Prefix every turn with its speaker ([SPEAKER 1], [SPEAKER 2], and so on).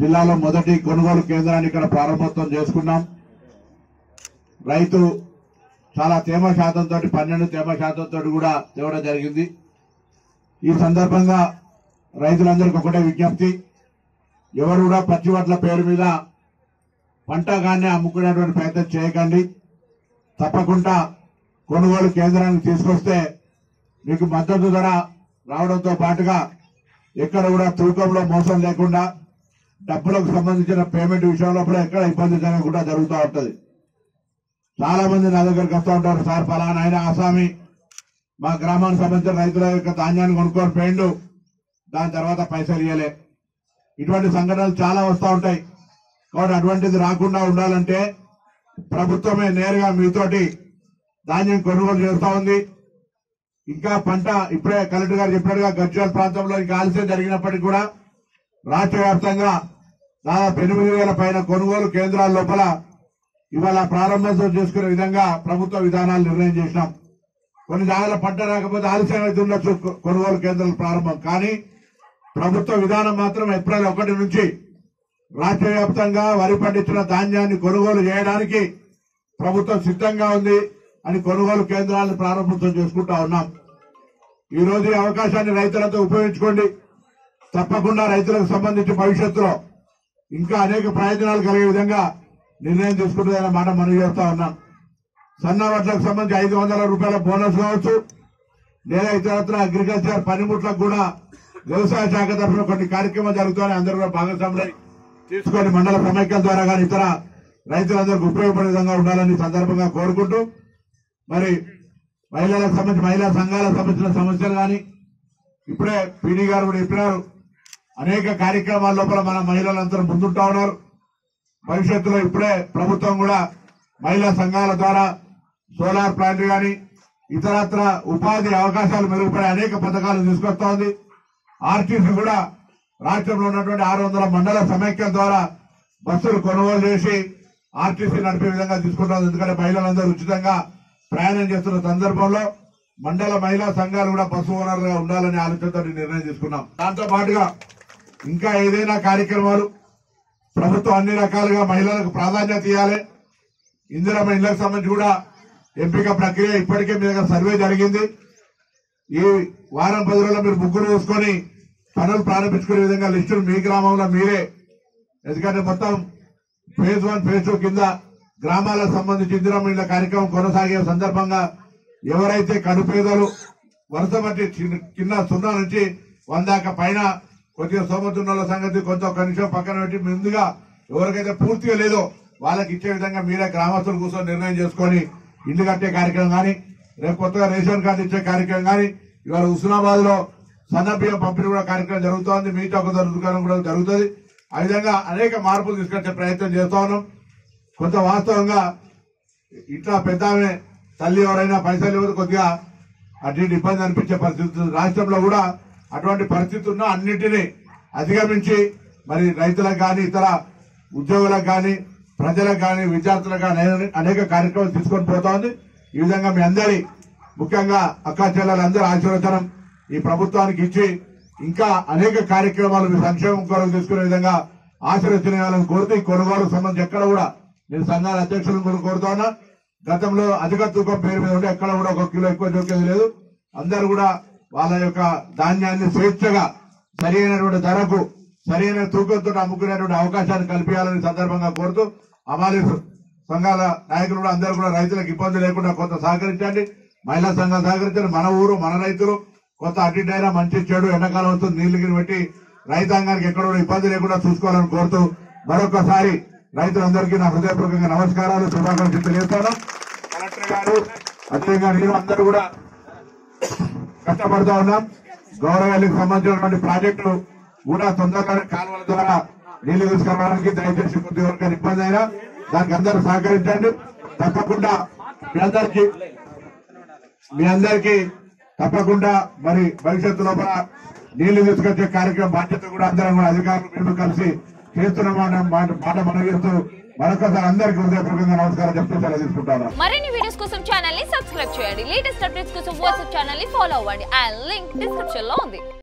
[SPEAKER 1] జిల్లాలో మొదటి కొనుగోలు కేంద్రాన్ని ఇక్కడ ప్రారంభోత్సవం చేసుకున్నాం. రైతు చాలా తేమ శాతంతో 12 తేమ శాతంతో కూడా తేవడం జరిగింది. ఈ సందర్భంగా రైతులందరికీ ఒకటే విజ్ఞప్తి, ఎవరు కూడా పచ్చి వడ్ల పేరు మీద పంటగానే అమ్ముకునేటువంటి ప్రయత్నం చేయకండి. తప్పకుండా కొనుగోలు కేంద్రానికి తీసుకొస్తే మీకు మద్దతు ధర రావడంతో పాటుగా ఎక్కడ కూడా తూకంలో మోసం లేకుండా డబ్బులకు సంబంధించిన పేమెంట్ విషయంలో కూడా ఎక్కడ ఇబ్బంది జరగకుండా జరుగుతూ ఉంటుంది. చాలా మంది నా దగ్గరికి వస్తూ ఉంటారు, సార్ ఫలానా ఆయన ఆసామి మా గ్రామానికి సంబంధించిన రైతుల యొక్క ధాన్యాన్ని కొనుక్కొని పోయిండు, దాని తర్వాత పైసలు ఇవ్వలే. ఇటువంటి సంఘటనలు చాలా వస్తూ ఉంటాయి. కాబట్టి అటువంటిది రాకుండా ఉండాలంటే ప్రభుత్వమే నేరుగా మీతోటి ధాన్యం కొనుగోలు చేస్తూ ఉంది. ఇంకా పంట ఇప్పుడే కలెక్టర్ గారు చెప్పినట్టుగా గజ్వేల్ ప్రాంతంలో ఇంకా ఆలస్యం జరిగినప్పటికీ కూడా రాష్ట్ర వ్యాప్తంగా దాదాపు 8,000 పైన కొనుగోలు కేంద్రాల లోపల ఇవాళ ప్రారంభోత్సవం చేసుకునే విధంగా ప్రభుత్వ విధానాలు నిర్ణయం చేసినాం. కొన్ని జాగాల పంట రాకపోతే ఆలస్యం అయితే ఉండొచ్చు కొనుగోలు కేంద్రాల ప్రారంభం, కానీ ప్రభుత్వ విధానం మాత్రం ఏప్రిల్ 1 నుంచి రాష్ట్ర వ్యాప్తంగా వరి పండించిన ధాన్యాన్ని కొనుగోలు చేయడానికి ప్రభుత్వం సిద్ధంగా ఉంది అని కొనుగోలు కేంద్రాలను ప్రారంభోత్సవం చేసుకుంటా ఉన్నాం. ఈ రోజు ఈ అవకాశాన్ని రైతులతో ఉపయోగించుకోండి. తప్పకుండా రైతులకు సంబంధించి భవిష్యత్తులో ఇంకా అనేక ప్రయోజనాలు కలిగే విధంగా నిర్ణయం తీసుకుంటుందనే మాట మనం చేస్తా ఉన్నాం. సన్న వడ్లకు సంబంధించి 500 రూపాయల బోనస్ కావచ్చు, లేదా ఇతరత్ర అగ్రికల్చర్ పనిముట్లకు కూడా వ్యవసాయ శాఖ తరఫున కొన్ని కార్యక్రమాలు జరుగుతాయని అందరూ కూడా భాగస్వాములై తీసుకొని మండల సమైక్యాల ద్వారా కానీ ఇతర రైతులందరికీ ఉపయోగపడే విధంగా ఉండాలని సందర్భంగా కోరుకుంటూ, మరి మహిళలకు సంబంధించి మహిళా సంఘాలకు సంబంధించిన సమస్యలు కానీ ఇప్పుడే పీడీ గారు కూడా చెప్పినారు, అనేక కార్యక్రమాల లోపల మన మహిళలందరూ ముందుంటా ఉన్నారు. భవిష్యత్తులో ఇప్పుడే ప్రభుత్వం కూడా మహిళా సంఘాల ద్వారా సోలార్ ప్లాంట్ కానీ ఇతరత్ర ఉపాధి అవకాశాలు మెరుగుపడే అనేక పథకాలు తీసుకొస్తా ఉంది. ఆర్టీసీ కూడా రాష్ట్రంలో ఉన్నటువంటి 600 మండల సమైక్యం ద్వారా బస్సులు కొనుగోలు చేసి ఆర్టీసీ నడిపే విధంగా తీసుకుంటాం. ఎందుకంటే మహిళలందరూ ఉచితంగా ప్రయాణం చేస్తున్న సందర్భంలో మండల మహిళా సంఘాలు కూడా బస్సు ఓనర్లుగా ఉండాలనే ఆలోచనతో నిర్ణయం తీసుకున్నాం. దాంతో పాటుగా ఇంకా ఏదైనా కార్యక్రమాలు ప్రభుత్వం అన్ని రకాలుగా మహిళలకు ప్రాధాన్యత ఇవ్వాలి. ఇందిరమ్మ ఇళ్లకు సంబంధించి కూడా ఎంపిక ప్రక్రియ ఇప్పటికే మీ దగ్గర సర్వే జరిగింది. ఈ వారం 10 రోజుల్లో మీరు ముగ్గురు చూసుకొని పనులు ప్రారంభించుకునే విధంగా లిస్టులు మీ గ్రామంలో మీరే, ఎందుకంటే మొత్తం ఫేజ్ 1 ఫేజ్ 2 కింద గ్రామాలకు సంబంధించి ఇందిరమ్మ ఇళ్ల కార్యక్రమం కొనసాగే సందర్భంగా ఎవరైతే కడుపేదలు వరుస బట్టి కింద 0 నుంచి 100 దాకా పైన కొద్దిగా సోమతున్నల సంగతి కొంత కనీసం పక్కన పెట్టి ముందుగా ఎవరికైతే పూర్తిగా లేదో వాళ్ళకి ఇచ్చే విధంగా మీరే గ్రామస్తులు కూర్చొని నిర్ణయం చేసుకొని ఇల్లు కట్టే కార్యక్రమం కానీ, రేపు కొత్తగా రేషన్ కార్డు ఇచ్చే కార్యక్రమం కానీ, ఇవాళ హుస్నాబాద్ లో సన్నబియ్యం పంపిణీ కూడా కార్యక్రమం జరుగుతోంది, మీతో ఒక దుకాణం కూడా జరుగుతుంది. ఆ విధంగా అనేక మార్పులు తీసుకొచ్చే ప్రయత్నం చేస్తా ఉన్నాం. కొంత వాస్తవంగా ఇట్లా పెద్ద తల్లి ఎవరైనా పైసలు ఇవ్వదు, కొద్దిగా అటు ఇబ్బంది అనిపించే పరిస్థితి రాష్ట్రంలో కూడా అటువంటి పరిస్థితి ఉన్నా అన్నింటినీ అధిగమించి మరి రైతులకు కానీ ఇతర ఉద్యోగులకు కానీ ప్రజలకు కానీ విద్యార్థులకు కానీ అనేక కార్యక్రమాలు తీసుకొని పోతా ఉంది. ఈ విధంగా మీ అందరి ముఖ్యంగా అక్కా చెల్లెలందరూ ఆశీర్వచనం ఈ ప్రభుత్వానికి ఇచ్చి ఇంకా అనేక కార్యక్రమాలు మీ సంక్షేమం కొరకు తీసుకునే విధంగా ఆశీర్వచనాలను కోరుతూ ఈ కొనుగోలుకు సంబంధించి ఎక్కడ కూడా నేను సంఘాల అధ్యక్షులను కూడా కోరుతా ఉన్నా. గతంలో అధిక తూకం పేరు మీద ఉంటే ఎక్కడ కూడా 1 కిలో ఎక్కువ చూకేది లేదు. అందరూ కూడా వాళ్ళ యొక్క ధాన్యాన్ని స్వేచ్ఛగా సరైనటువంటి ధరకు సరైన తూకంతో అమ్ముకునేటువంటి అవకాశాన్ని కల్పించాలని సందర్భంగా కోరుతూ, అమాలి సంఘాల నాయకులు కూడా అందరూ కూడా రైతులకు ఇబ్బంది లేకుండా కొంత సహకరించండి. మహిళా సంఘాలు సహకరించండి. మన ఊరు మన రైతులు కొంత అడ్డిటైనా మంచి చెడు ఎండాకాలం వస్తుంది నీళ్లు పెట్టి రైతాంగానికి ఎక్కడ కూడా ఇబ్బంది లేకుండా చూసుకోవాలని కోరుతూ మరొకసారి రైతులందరికీ నా హృదయపూర్వకంగా నమస్కారాలు, శుభాకాంక్షలు తెలియజేస్తాను. కలెక్టర్ గారు అదేవిధంగా నేను అందరూ కూడా కష్టపడుతూ ఉన్నాం. గౌరవాలకు సంబంధించినటువంటి ప్రాజెక్టులు కూడా తొందరగా కాలువల ద్వారా నీళ్లు తీసుకురావడానికి దయచేసి కొద్ది వరకు ఇబ్బంది అయినా దానికి అందరూ సహకరించండి. తప్పకుండా మీ అందరికీ తప్పకుండా మరి భవిష్యత్తు లోపల నీళ్లు తీసుకొచ్చే కార్యక్రమం బాధ్యత కూడా అందరం కూడా అధికారులు మేము కలిసి చేస్తున్న మాట మనగిస్తూ మరొకసారి అందరికీ హృదయపూర్వకంగా నమస్కారం చెప్తూ సెలవు తీసుకుంటాను.
[SPEAKER 2] మరిన్ని వీడియోస్ కోసం ఛానల్ ని సబ్స్క్రైబ్ చేయండి. లేటెస్ట్ అప్డేట్స్ కోసం వాట్సాప్ ఛానల్ ని ఫాలో అవ్వండి. ఆ లింక్ డిస్క్రిప్షన్ లో ఉంది.